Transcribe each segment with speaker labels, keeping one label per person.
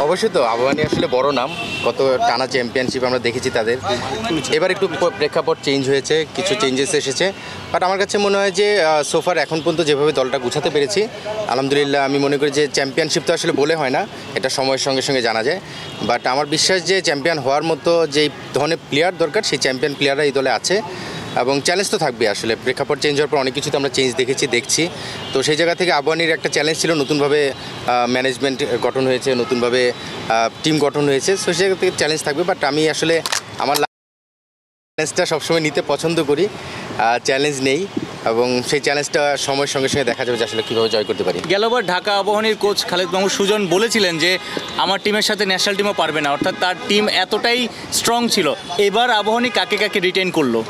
Speaker 1: অবশ্যই তো আবাহনী আসলে বড় নাম, কত টানা চ্যাম্পিয়নশিপ আমরা দেখেছি তাদের। এবার একটু প্রেক্ষাপট চেঞ্জ হয়েছে, কিছু চেঞ্জেস এসেছে, বাট আমার কাছে মনে হয় যে সোফার এখন পর্যন্ত যেভাবে দলটা গুছাতে পেরেছি আলহামদুলিল্লাহ, আমি মনে করি যে চ্যাম্পিয়নশিপ তো আসলে বলে হয় না, এটা সময়ের সঙ্গে সঙ্গে জানা যায়। বাট আমার বিশ্বাস যে চ্যাম্পিয়ন হওয়ার মতো যেই ধরনের প্লেয়ার দরকার সেই চ্যাম্পিয়ন প্লেয়াররা এই দলে আছে, এবং চ্যালেঞ্জ তো থাকবে। আসলে প্রেক্ষাপট চেঞ্জ হওয়ার পর অনেক কিছুতে আমরা চেঞ্জ দেখছি। তো সেই জায়গা থেকে আবাহনীর একটা চ্যালেঞ্জ ছিল, নতুনভাবে ম্যানেজমেন্ট গঠন হয়েছে, নতুনভাবে টিম গঠন হয়েছে, সো সেই জায়গা থেকে চ্যালেঞ্জ থাকবে। বাট আমি আসলে আমার চ্যালেঞ্জটা সবসময় নিতে পছন্দ করি, চ্যালেঞ্জ নেই, এবং সেই চ্যালেঞ্জটা সময়ের সঙ্গে সঙ্গে দেখা যাবে যে আসলে কীভাবে জয় করতে পারি।
Speaker 2: গেলবার ঢাকা আবাহনীর কোচ খালেদ মাহমুদ সুজন বলেছিলেন যে আমার টিমের সাথে ন্যাশনাল টিমও পারবে না, অর্থাৎ তার টিম এতটাই স্ট্রং ছিল। এবার আবাহনী কাকে কাকে রিটেন করলো?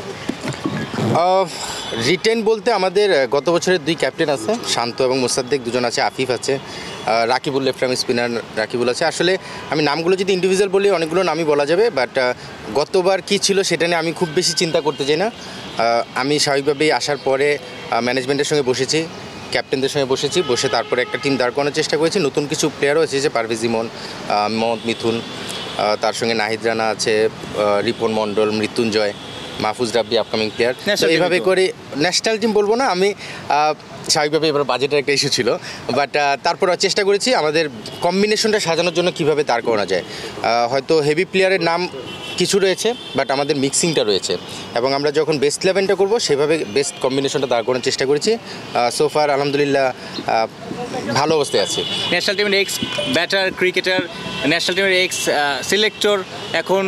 Speaker 1: রিটেন বলতে আমাদের গত বছরের 2 ক্যাপ্টেন আছে, শান্ত এবং মোসাদ্দেক, 2জন আছে, আফিফ আছে, Rakibul left arm spinner Rakibul আছে। আসলে আমি নামগুলো যদি ইন্ডিভিজুয়াল বলি অনেকগুলো নামই বলা যাবে, বাট গতবার কী ছিল সেটা নিয়ে আমি খুব বেশি চিন্তা করতে চাই না। আমি স্বাভাবিকভাবেই আসার পরে ম্যানেজমেন্টের সঙ্গে বসেছি, ক্যাপ্টেনদের সঙ্গে বসে তারপরে একটা টিম দাঁড় করানোর চেষ্টা করেছি। নতুন কিছু প্লেয়ারও এসেছে, পারভেজ ইমন, মোহাম্মদ মিথুন, তার সঙ্গে নাহিদ রানা আছে, রিপন মণ্ডল, মৃত্যুঞ্জয়, মাহফুজ রাব্বি আপকামিং প্লেয়ার। এইভাবে করে ন্যাশনাল টিম বলবো না আমি, স্বাভাবিকভাবে এবার বাজেটের একটা ইস্যু ছিল, বাট তারপর চেষ্টা করেছি আমাদের কম্বিনেশনটা সাজানোর জন্য কীভাবে দাঁড় করানো যায়। হয়তো হেভি প্লেয়ারের নাম কিছু রয়েছে, বাট আমাদের মিক্সিংটা রয়েছে, এবং আমরা যখন বেস্ট 11টা করবো সেভাবে বেস্ট কম্বিনেশনটা দাঁড় করানোর চেষ্টা করেছি। সোফার আলহামদুলিল্লাহ ভালো অবস্থায় আছে।
Speaker 2: ন্যাশনাল টিমের এক্স ব্যাটার ক্রিকেটার, ন্যাশনাল টিমের এক্স সিলেক্টর, এখন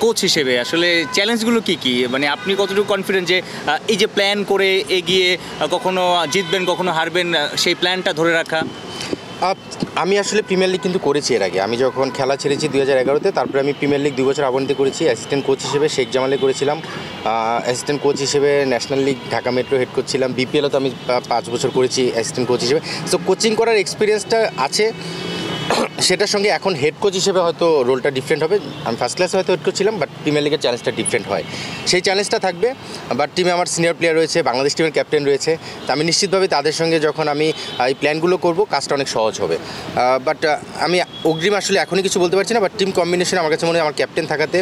Speaker 2: কোচ হিসেবে আসলে চ্যালেঞ্জগুলো কী মানে আপনি কতটুকু কনফিডেন্ট যে এই যে প্ল্যান করে এগিয়ে কখনো জিতবেন কখনো হারবেন, সেই প্ল্যানটা ধরে রাখা?
Speaker 1: আমি আসলে প্রিমিয়ার লিগ কিন্তু করেছি এর আগে। আমি যখন খেলা ছেড়েছি 2011-তে, তারপরে আমি প্রিমিয়ার লিগ 2 বছর আবাহনীতে করেছি। অ্যাসিস্ট্যান্ট কোচ হিসেবে শেখ জামালে করেছিলাম, অ্যাসিস্ট্যান্ট কোচ হিসেবে national league Dhaka metro head coach ছিলাম, বিপিএলও তো আমি 5 বছর করেছি অ্যাসিস্ট্যান্ট কোচ হিসেবে। সো কোচিং করার এক্সপিরিয়েন্সটা আছে, সেটার সঙ্গে এখন হেড কোচ হিসেবে হয়তো রোলটা ডিফারেন্ট হবে। আমি ফার্স্ট ক্লাসে হয়তো হেড কোচ ছিলাম, বাট প্রিমিয়ার লিগের চ্যালেঞ্জটা ডিফারেন্ট হয়, সেই চ্যালেঞ্জটা থাকবে। বাট টিমে আমার সিনিয়র প্লেয়ার রয়েছে, বাংলাদেশ টিমের ক্যাপ্টেন রয়েছে, তো আমি নিশ্চিতভাবে তাদের সঙ্গে যখন আমি এই প্ল্যানগুলো করব কাজটা অনেক সহজ হবে। বাট আমি অগ্রিম আসলে এখনই কিছু বলতে পারছি না, বাট টিম কম্বিনেশন আমার কাছে মনে হয় আমার ক্যাপ্টেন থাকাতে,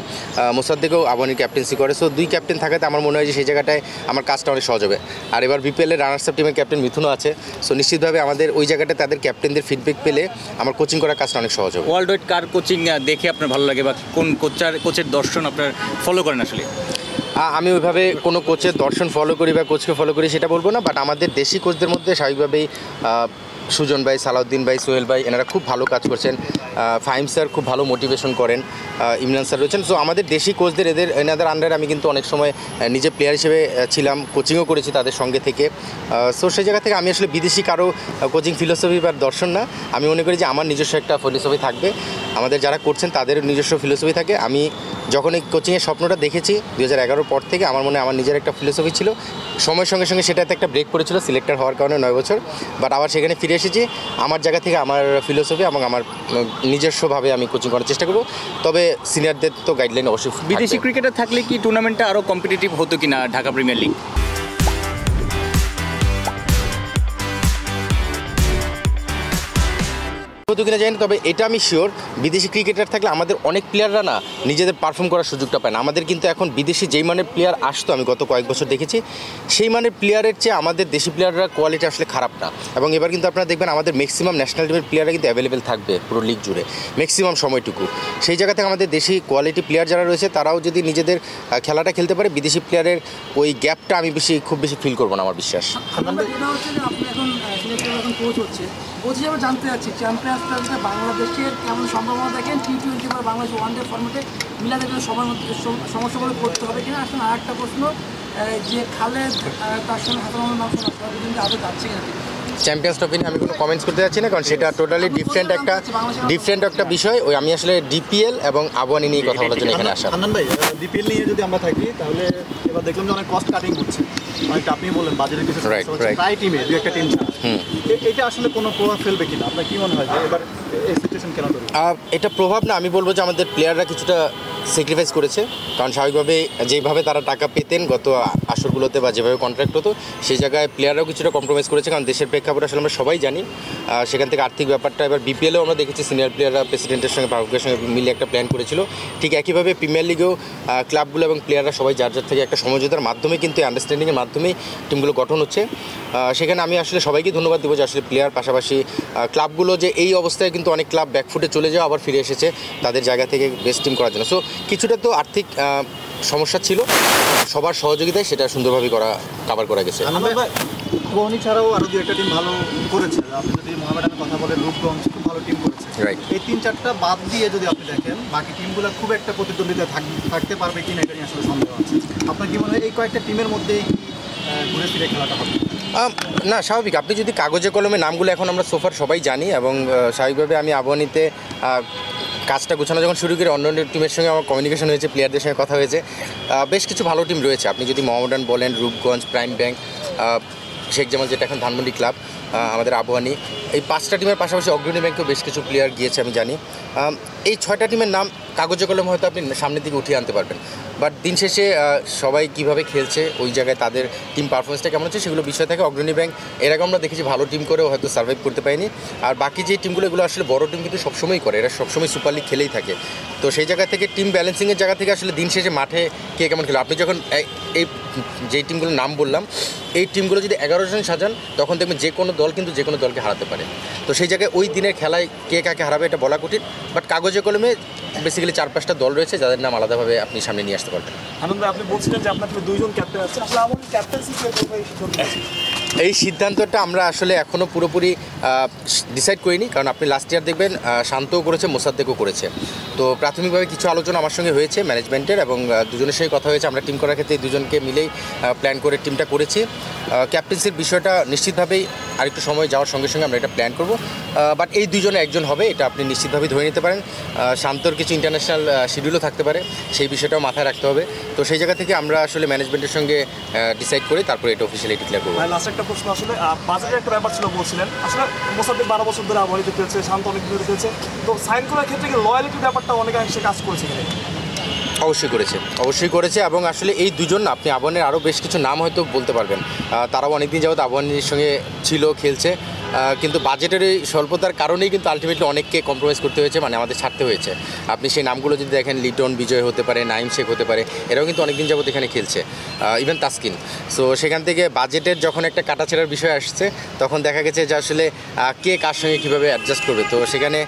Speaker 1: মোসাদ্দেকও আবাহনীর ক্যাপ্টেন্সি করে, সো 2 ক্যাপ্টেন থাকাতে আমার মনে হয় যে সেই জায়গাটায় আমার কাজটা অনেক সহজ হবে। আর এবার বিপিএলের রানার্স আপ টিমের ক্যাপ্টেন মিথুনও আছে, সো নিশ্চিতভাবে আমাদের ওই জায়গাটায় তাদের ক্যাপ্টেনদের ফিডব্যাক পেলে আমার কোচিং করার কাজটা অনেক সহজ হবে।
Speaker 2: ওয়ার্ল্ড ওয়াইড কার কোচিং দেখে আপনার ভালো লাগে, বা কোন কোচের দর্শন আপনার ফলো করেন? আসলে
Speaker 1: আমি ওইভাবে কোনো কোচের দর্শন ফলো করি বা কোচকে ফলো করি সেটা বলবো না, বাট আমাদের দেশি কোচদের মধ্যে স্বাভাবিকভাবেই সুজন ভাই, সালাউদ্দিন ভাই, সোহেল ভাই, এনারা খুব ভালো কাজ করছেন। ফাহিম স্যার খুব ভালো মোটিভেশন করেন, ইমরান স্যার রয়েছেন। সো আমাদের দেশি কোচদের এনাদের আন্ডারে আমি কিন্তু অনেক সময় নিজে প্লেয়ার হিসেবে ছিলাম, কোচিংও করেছি তাদের সঙ্গে থেকে। সো সেই জায়গা থেকে আমি আসলে বিদেশি কারো কোচিং ফিলোসফি বা দর্শন না, আমি মনে করি যে আমার নিজস্ব একটা ফিলোসফি থাকবে, আমাদের যারা করছেন তাদের নিজস্ব ফিলোসফি থাকে। আমি যখন এই কোচিংয়ের স্বপ্নটা দেখেছি 2011 পর থেকে, আমার মনে হয় আমার নিজের একটা ফিলোসফি ছিল, সময়ের সঙ্গে সঙ্গে সেটাতে একটা ব্রেক পড়েছিল সিলেক্টর হওয়ার কারণে 9 বছর, বাট আবার সেখানে ফিরে এসেছি আমার জায়গা থেকে, আমার ফিলোসফি এবং আমার নিজস্বভাবে আমি কোচিং করার চেষ্টা করব। তবে সিনিয়রদের তো গাইডলাইন অবশ্যই।
Speaker 2: বিদেশি ক্রিকেটার থাকলে কি টুর্নামেন্টটা আরও কম্পিটিটিভ হতো কিনা ঢাকা প্রিমিয়ার লিগ?
Speaker 1: হতো কিনা জানি না, তবে এটা আমি শিওর বিদেশি ক্রিকেটার থাকলে আমাদের অনেক প্লেয়াররা না নিজেদের পারফর্ম করার সুযোগটা পায় না। আমাদের কিন্তু এখন বিদেশি যেই মানের প্লেয়ার আসতো, আমি গত কয়েক বছর দেখেছি, সেই মানের প্লেয়ারের চেয়ে আমাদের দেশি প্লেয়াররা কোয়ালিটি আসলে খারাপ না। এবং এবার কিন্তু আপনারা দেখবেন আমাদের ম্যাক্সিমাম ন্যাশনাল টিমের প্লেয়াররা কিন্তু অ্যাভেলেবেল থাকবে পুরো লিগ জুড়ে ম্যাক্সিমাম সময়টুকু। সেই জায়গা থেকে আমাদের দেশি কোয়ালিটি প্লেয়ার যারা রয়েছে তারাও যদি নিজেদের খেলাটা খেলতে পারে, বিদেশি প্লেয়ারের ওই গ্যাপটা আমি খুব বেশি ফিল করবো না আমার বিশ্বাস।
Speaker 3: কোচ হিসেবে জানতে চাচ্ছি চ্যাম্পিয়ন্স ট্রফিতে বাংলাদেশের কেমন সম্ভাবনা দেখেন, টি20 বা বাংলাদেশ ওয়ানডে ফর্মেটে মিলাতে গেলে সবার মধ্যে সমস্যাগুলো করতে হবে কিনা? আসলে আর একটা প্রশ্ন, যে খালেদ তার সঙ্গে হাসানুর নাম শোনা আদৌ যাচ্ছে কিনা?
Speaker 1: চ্যাম্পিয়ন্স ট্রফি নিয়ে আমি কোনো কমেন্টস করতে যাচ্ছি না, কারণ সেটা টোটালি ডিফারেন্ট একটা বিষয়। ওই আমি আসলে ডিপিএল এবং আবাহনী নিয়ে কথা বলার জন্য এখানে আসা।
Speaker 4: ভাই, ডিপিএল নিয়ে যদি আমরা থাকি তাহলে এবার দেখলাম যে অনেক কস্ট কাটিং হচ্ছে, অনেকটা আপনি বললেন বাজেটের কিছু
Speaker 1: Right,
Speaker 4: সমস্যা হচ্ছে
Speaker 1: right.
Speaker 4: প্রায় টিমে দু একটা টিম ছাড়া এটা আসলে কোনো প্রভাব ফেলবে কিনা আপনার কি মনে হয় যে এবার এই সিচুয়েশন কেন তৈরি
Speaker 1: এটা প্রভাব না, আমি বলবো যে আমাদের প্লেয়াররা কিছুটা স্যাক্রিফাইস করেছে, কারণ স্বাভাবিকভাবে যেভাবে তারা টাকা পেতেন গত আসরগুলোতে বা যেভাবে কন্ট্রাক্ট হতো সেই জায়গায় প্লেয়াররাও কিছুটা কম্প্রোমাইজ করেছে, কারণ দেশের প্রেক্ষাপট আসলে আমরা সবাই জানি। সেখান থেকে আর্থিক ব্যাপারটা এবার বিপিএলেও আমরা দেখেছি সিনিয়র প্লেয়াররা প্রেসিডেন্টের সঙ্গে ভারতের সঙ্গে মিলে একটা প্ল্যান করেছিল, ঠিক একইভাবে প্রিমিয়ার লিগেও ক্লাবগুলো এবং প্লেয়াররা সবাই যার যার থেকে একটা সমঝোতার মাধ্যমে কিন্তু আন্ডারস্ট্যান্ডিংয়ের মাধ্যমেই টিমগুলো গঠন হচ্ছে। সেখানে আমি আসলে সবাইকে ধন্যবাদ দেবো যে আসলে প্লেয়ার পাশাপাশি ক্লাবগুলো যে এই অবস্থায় কিন্তু অনেক ক্লাব ব্যাকফুটে চলে যাওয়া আবার ফিরে এসেছে তাদের জায়গা থেকে বেস্ট টিম করার জন্য। সো কিছুটা তো আর্থিক সমস্যা ছিল, সবার সহযোগিতায় সেটা সুন্দরভাবে কাভার করা গেছে।
Speaker 4: কোহনি ছাড়াও আরও দু একটা টিম ভালো করেছে, আপনি যদি মোহামেডানের কথা বলেন রূপগঞ্জ খুব ভালো টিম করেছে।
Speaker 1: Right.
Speaker 4: এই 3-4টা বাদ দিয়ে যদি আপনি দেখেন বাকি টিমগুলো খুব একটা প্রতিদ্বন্দ্বিতা থাকতে পারবে কিনা এটা নিয়ে আসলে সন্দেহ আছে। আপনার কি মনে হয় এই কয়েকটা টিমের মধ্যেই ঘুরে ফিরে খেলাটা হবে?
Speaker 1: না, স্বাভাবিক, আপনি যদি কাগজে কলমে নামগুলো এখন আমরা সোফার সবাই জানি এবং স্বাভাবিকভাবে আমি আবাহনীতে কাজটা গোছানো যখন শুরু করি অন্য অন্য টিমের সঙ্গে আমার কমিউনিকেশন হয়েছে, প্লেয়ারদের সঙ্গে কথা হয়েছে, বেশ কিছু ভালো টিম রয়েছে। আপনি যদি মোহামেডান বলেন, রূপগঞ্জ, প্রাইম ব্যাংক, শেখ জামাল যেটা এখন ধানমন্ডি ক্লাব, আমাদের আবাহনী, এই 5টা টিমের পাশাপাশি অগ্রণী ব্যাংকেও বেশ কিছু প্লেয়ার গিয়েছে আমি জানি। এই 6টা টিমের নাম কাগজে কলমে হয়তো আপনি সামনের দিকে উঠিয়ে আনতে পারবেন, বাট দিন শেষে সবাই কিভাবে খেলছে, ওই জায়গায় তাদের টিম পারফরমেন্সটা কেমন হচ্ছে সেগুলো বিষয় থাকে। অগ্রণী ব্যাংক এর আগে আমরা দেখেছি ভালো টিম করেও হয়তো সার্ভাইভ করতে পারেনি, আর বাকি যে টিমগুলো এগুলো আসলে বড় টিম কিন্তু সবসময়ই করে, এরা সবসময় সুপার লিগ খেলেই থাকে। তো সেই জায়গা থেকে টিম ব্যালেন্সিংয়ের জায়গা থেকে আসলে দিন শেষে মাঠে কে কেমন খেলে, আপনি যখন এই যেই টিমগুলোর নাম বললাম এই টিমগুলো যদি 11 জন সাজান তখন দেখবেন যে কোনো দল কিন্তু যে কোনো দলকে হারাতে পারে। তো সেই জায়গায় ওই দিনের খেলায় কে কাকে হারাবে এটা বলা কঠিন, বাট কাগজে কলমে বেসিক্যালি 4-5টা দল রয়েছে যাদের নাম আলাদাভাবে আপনি সামনে নিয়ে আসতে পারবেন।
Speaker 5: আনন্দ, আপনি বলছিলেন যে আপনার টিমে 2জন ক্যাপ্টেন আছে, আসলে আমার ক্যাপ্টেন্সি কে কোথায় এই সিদ্ধান্ত নিয়েছেন?
Speaker 1: এই সিদ্ধান্তটা আমরা আসলে এখনও পুরোপুরি ডিসাইড করিনি, কারণ আপনি লাস্ট ইয়ার দেখবেন শান্তও করেছে, মোসাদ্দেকও করেছে। তো প্রাথমিকভাবে কিছু আলোচনা আমার সঙ্গে হয়েছে ম্যানেজমেন্টের এবং দুজনের সঙ্গে কথা হয়েছে, আমরা টিম করার ক্ষেত্রে এই দুজনকে মিলেই প্ল্যান করে টিমটা করেছি। ক্যাপ্টেন্সির বিষয়টা নিশ্চিতভাবেই আরেকটু সময় যাওয়ার সঙ্গে সঙ্গে আমরা এটা প্ল্যান করব, বাট এই দুজনে একজন হবে এটা আপনি নিশ্চিতভাবেই ধরে নিতে পারেন। শান্তর কিছু ইন্টারন্যাশনাল শিডিউলও থাকতে পারে, সেই বিষয়টাও মাথায় রাখতে হবে। তো সেই জায়গা থেকে আমরা আসলে ম্যানেজমেন্টের সঙ্গে ডিসাইড করে তারপরে এটা অফিসিয়ালি ডিক্লেয়ার করবো।
Speaker 5: লাস্ট একটা প্রশ্ন, আসলে বাজেটের একটা ব্যাপার ছিল বলছিলেন, আসলে মোসাদ্দেক 12 বছর ধরে আবাহনীতে খেলছে, শান্ত অনেক ধরে খেলছে, তো সাইন করার ক্ষেত্রে কি লয়ালিটির ব্যাপারটা অনেকাংশে কাজ করেছে কিনা?
Speaker 1: অবশ্যই করেছে এবং আসলে এই দুজন আপনি আবাহনীর আরও বেশ কিছু নাম হয়তো বলতে পারবেন, তারাও অনেকদিন যাবত আবাহনীর সঙ্গে ছিল, খেলছে, কিন্তু বাজেটের এই স্বল্পতার কারণেই কিন্তু আলটিমেটলি অনেককে কম্প্রোমাইজ করতে হয়েছে, মানে আমাদের ছাড়তে হয়েছে। আপনি সেই নামগুলো যদি দেখেন, লিটন বিজয় হতে পারে, নাইম শেখ হতে পারে, এরাও কিন্তু অনেকদিন যাবত এখানে খেলছে, ইভেন তাসকিন। সো সেখান থেকে বাজেটের যখন একটা কাটাছেড়ার বিষয় আসছে তখন দেখা গেছে যে আসলে কে কার সঙ্গে কীভাবে অ্যাডজাস্ট করবে। তো সেখানে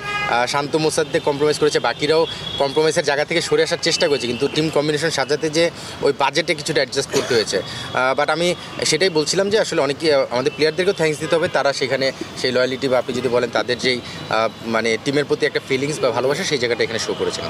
Speaker 1: শান্ত মোসাদ্দেক কম্প্রোমাইজ করেছে, বাকিরাও কম্প্রোমাইজের জায়গা থেকে সরে আসার চেষ্টা করেছে, কিন্তু টিম কম্বিনেশন সাজাতে যে ওই বাজেটে কিছুটা অ্যাডজাস্ট করতে হয়েছে। বাট আমি সেটাই বলছিলাম যে আসলে অনেকে আমাদের প্লেয়ারদেরকেও থ্যাঙ্কস দিতে হবে, তারা সেখানে সেই লয়ালিটি বা আপনি যদি বলেন তাদের যেই মানে টিমের প্রতি একটা ফিলিংস বা ভালোবাসা সেই জায়গাটা এখানে শো করেছেন।